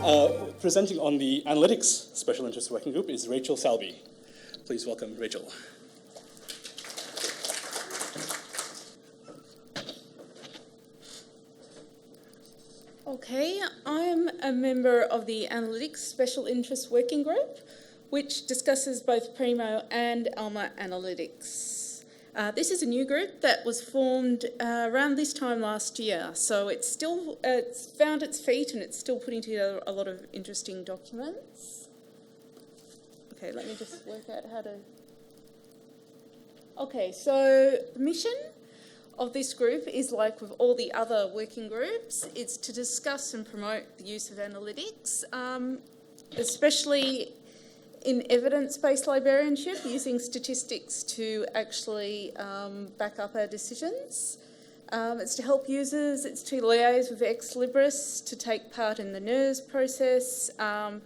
Presenting on the Analytics Special Interest Working Group is Rachel Salby. Please welcome Rachel. Okay, I'm a member of the Analytics Special Interest Working Group, which discusses both Primo and ALMA Analytics. This is a new group that was formed around this time last year, so it's found its feet and it's still putting together a lot of interesting documents. Okay, let me just work out how to... Okay, so the mission of this group is, like with all the other working groups, it's to discuss and promote the use of analytics, especially in evidence-based librarianship, using statistics to actually back up our decisions. It's to help users, it's to liaise with ex-libris, to take part in the NERS process, to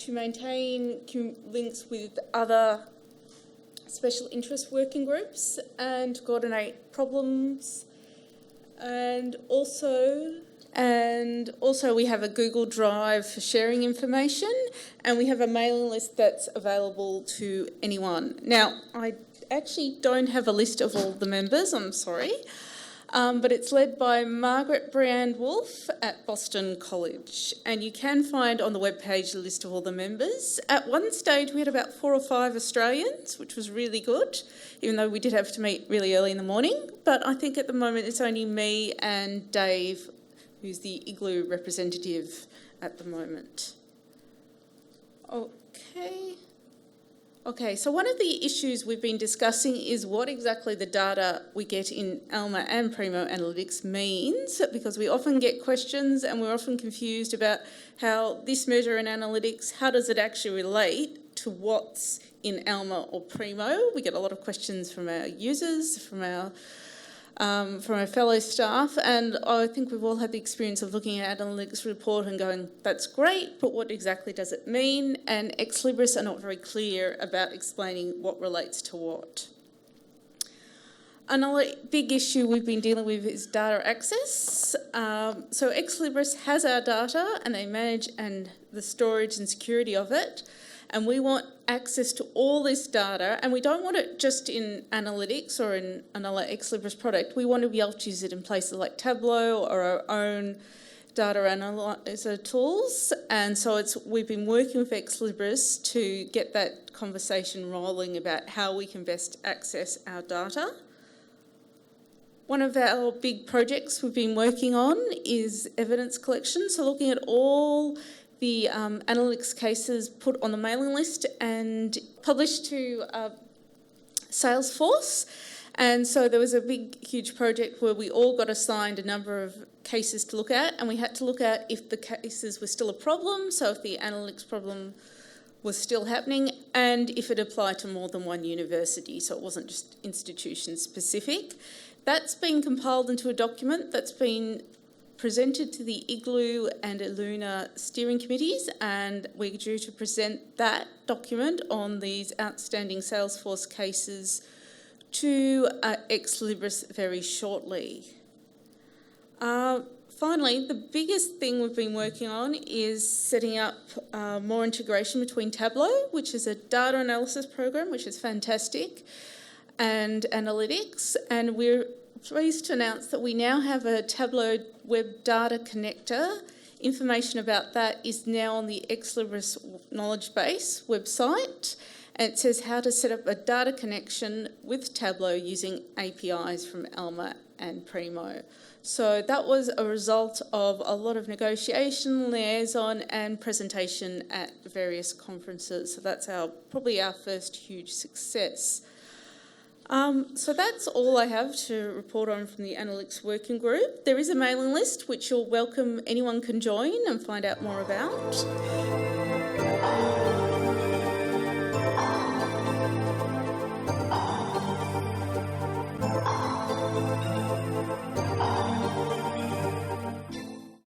maintain links with other special interest working groups and coordinate problems. And also we have a Google Drive for sharing information, and we have a mailing list that's available to anyone. Now, I actually don't have a list of all the members, I'm sorry, but it's led by Margaret Brand-Wolf at Boston College, and you can find on the webpage a list of all the members. At one stage we had about 4 or 5 Australians, which was really good, even though we did have to meet really early in the morning, but I think at the moment it's only me and Dave, who's the Igloo representative at the moment. Okay, so one of the issues we've been discussing is what exactly the data we get in ALMA and Primo Analytics means, because we often get questions and we're often confused about how this measure in analytics, how does it actually relate to what's in ALMA or Primo? We get a lot of questions from our users, from our fellow staff, and I think we've all had the experience of looking at an analytics report and going, that's great, but what exactly does it mean? And ex-libris are not very clear about explaining what relates to what. Another big issue we've been dealing with is data access. So ex-libris has our data and they manage the storage and security of it, and we want access to all this data, and we don't want it just in analytics or in another ex-libris product. We want to be able to use it in places like Tableau or our own data analyzer tools, and so we've been working with ex-libris to get that conversation rolling about how we can best access our data. One of our big projects we've been working on is evidence collection, so looking at all the analytics cases put on the mailing list and published to Salesforce. And so there was a huge project where we all got assigned a number of cases to look at, and we had to look at if the cases were still a problem, so if the analytics problem was still happening, and if it applied to more than one university, so it wasn't just institution specific. That's been compiled into a document that's been presented to the Igloo and Illuna steering committees, and we're due to present that document on these outstanding Salesforce cases to ex-libris very shortly. Finally, the biggest thing we've been working on is setting up more integration between Tableau, which is a data analysis program, which is fantastic, and analytics, and we're pleased to announce that we now have a Tableau web data connector. Information about that is now on the ex-libris knowledge base website, and it says how to set up a data connection with Tableau using APIs from ALMA and Primo. So that was a result of a lot of negotiation, liaison and presentation at various conferences. So that's probably our first huge success. So that's all I have to report on from the Analytics Working Group. There is a mailing list which anyone can join and find out more about.